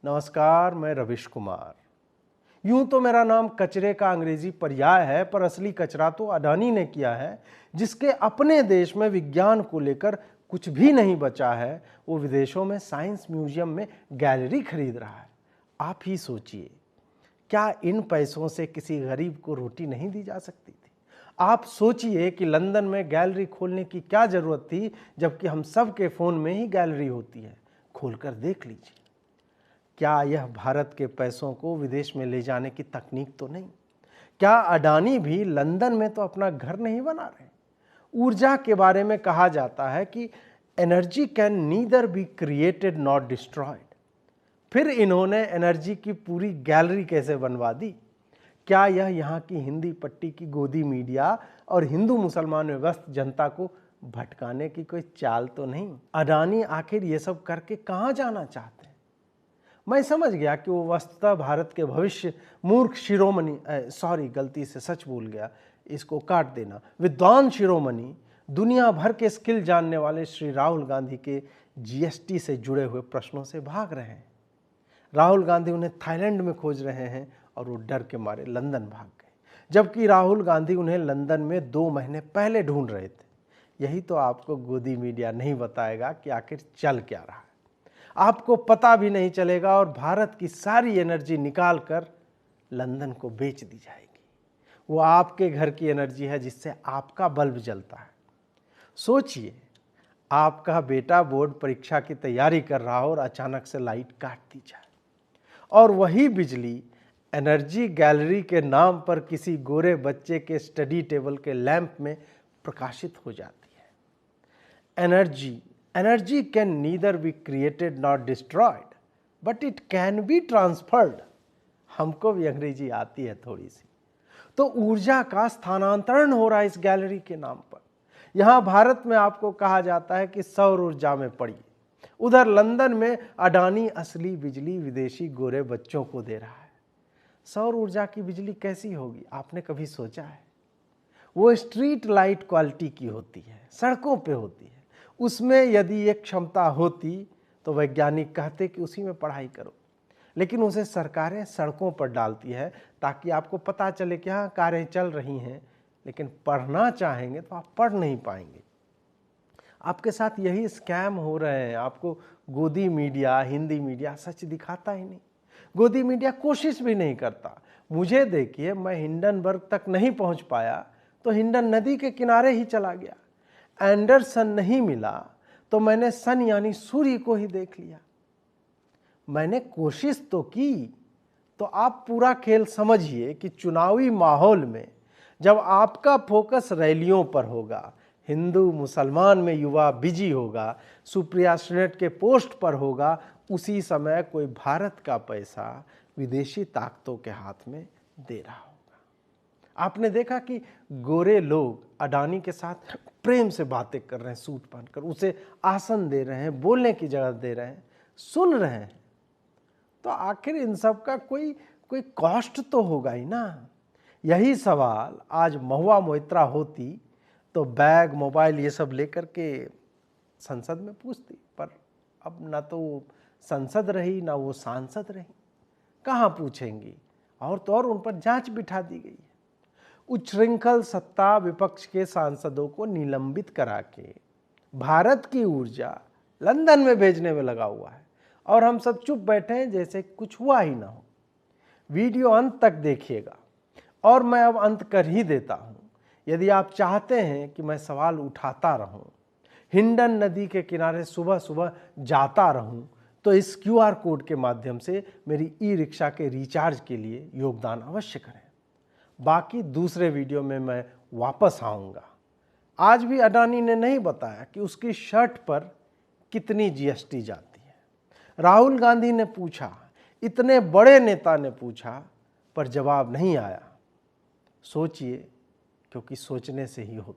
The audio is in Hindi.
नमस्कार, मैं रविश कुमार। यूं तो मेरा नाम कचरे का अंग्रेजी पर्याय है, पर असली कचरा तो अडानी ने किया है, जिसके अपने देश में विज्ञान को लेकर कुछ भी नहीं बचा है। वो विदेशों में साइंस म्यूजियम में गैलरी खरीद रहा है। आप ही सोचिए, क्या इन पैसों से किसी गरीब को रोटी नहीं दी जा सकती थी? आप सोचिए कि लंदन में गैलरी खोलने की क्या जरूरत थी, जबकि हम सब के फोन में ही गैलरी होती है। खोलकर देख लीजिए। क्या यह भारत के पैसों को विदेश में ले जाने की तकनीक तो नहीं? क्या अडानी भी लंदन में तो अपना घर नहीं बना रहे? ऊर्जा के बारे में कहा जाता है कि energy can neither be created not destroyed. फिर इन्होंने एनर्जी की पूरी गैलरी कैसे बनवा दी? क्या यह यहाँ की हिंदी पट्टी की गोदी मीडिया और हिंदू मुसलमान में व्यस्त जनता को भटकाने की कोई चाल तो नहीं? अडानी आखिर ये सब करके कहाँ जाना चाहते हैं? मैं समझ गया कि वो वस्तुतः भारत के भविष्य मूर्ख शिरोमणि गलती से सच भूल गया, इसको काट देना, विद्वान शिरोमणि, दुनिया भर के स्किल जानने वाले श्री राहुल गांधी के जीएसटी से जुड़े हुए प्रश्नों से भाग रहे हैं। राहुल गांधी उन्हें थाईलैंड में खोज रहे हैं और वो डर के मारे लंदन भाग गए, जबकि राहुल गांधी उन्हें लंदन में 2 महीने पहले ढूंढ रहे थे। यही तो आपको गोदी मीडिया नहीं बताएगा कि आखिर चल क्या रहा है। आपको पता भी नहीं चलेगा और भारत की सारी एनर्जी निकाल कर लंदन को बेच दी जाएगी। वो आपके घर की एनर्जी है जिससे आपका बल्ब जलता है। सोचिए, आपका बेटा बोर्ड परीक्षा की तैयारी कर रहा हो और अचानक से लाइट काट दी जाए और वही बिजली एनर्जी गैलरी के नाम पर किसी गोरे बच्चे के स्टडी टेबल के लैंप में प्रकाशित हो जाती है। Energy can neither be created nor destroyed, but it can be transferred. हमको भी अंग्रेजी आती है थोड़ी सी। तो ऊर्जा का स्थानांतरण हो रहा है इस गैलरी के नाम पर। यहाँ भारत में आपको कहा जाता है कि सौर ऊर्जा में पड़िए, उधर लंदन में अडानी असली बिजली विदेशी गोरे बच्चों को दे रहा है। सौर ऊर्जा की बिजली कैसी होगी, आपने कभी सोचा है? वो स्ट्रीट लाइट क्वालिटी की होती है, सड़कों पे होती है। उसमें यदि एक क्षमता होती तो वैज्ञानिक कहते कि उसी में पढ़ाई करो, लेकिन उसे सरकारें सड़कों पर डालती है ताकि आपको पता चले कि हाँ, कारें चल रही हैं, लेकिन पढ़ना चाहेंगे तो आप पढ़ नहीं पाएंगे। आपके साथ यही स्कैम हो रहे हैं। आपको गोदी मीडिया, हिंदी मीडिया सच दिखाता ही नहीं। गोदी मीडिया कोशिश भी नहीं करता। मुझे देखिए, मैं हिंडनबर्ग तक नहीं पहुंच पाया तो हिंडन नदी के किनारे ही चला गया। एंडरसन नहीं मिला तो मैंने सन यानी सूर्य को ही देख लिया। मैंने कोशिश तो की। तो आप पूरा खेल समझिए कि चुनावी माहौल में जब आपका फोकस रैलियों पर होगा, हिंदू मुसलमान में युवा बिजी होगा, सुप्रिया सेनेट के पोस्ट पर होगा, उसी समय कोई भारत का पैसा विदेशी ताकतों के हाथ में दे रहा होगा। आपने देखा कि गोरे लोग अडानी के साथ प्रेम से बातें कर रहे हैं, सूट पहनकर, उसे आसन दे रहे हैं, बोलने की जगह दे रहे हैं, सुन रहे हैं। तो आखिर इन सब का कोई कॉस्ट तो होगा ही ना। यही सवाल आज महुआ मोइत्रा होती तो बैग, मोबाइल ये सब लेकर के संसद में पूछती, पर अब ना तो संसद रही ना वो सांसद रही, कहाँ पूछेंगी। और तो और उन पर जांच बिठा दी गई है। उच्छृंखल सत्ता विपक्ष के सांसदों को निलंबित करा के भारत की ऊर्जा लंदन में भेजने में लगा हुआ है और हम सब चुप बैठे हैं जैसे कुछ हुआ ही ना हो। वीडियो अंत तक देखिएगा और मैं अब अंत कर ही देता हूं। यदि आप चाहते हैं कि मैं सवाल उठाता रहूं, हिंडन नदी के किनारे सुबह सुबह जाता रहूं, तो इस क्यूआर कोड के माध्यम से मेरी ई रिक्शा के रिचार्ज के लिए योगदान अवश्य करें। बाकी दूसरे वीडियो में मैं वापस आऊँगा। आज भी अडानी ने नहीं बताया कि उसकी शर्ट पर कितनी जीएसटी जाती है। राहुल गांधी ने पूछा, इतने बड़े नेता ने पूछा, पर जवाब नहीं आया। सोचिए, क्योंकि सोचने से ही होता है।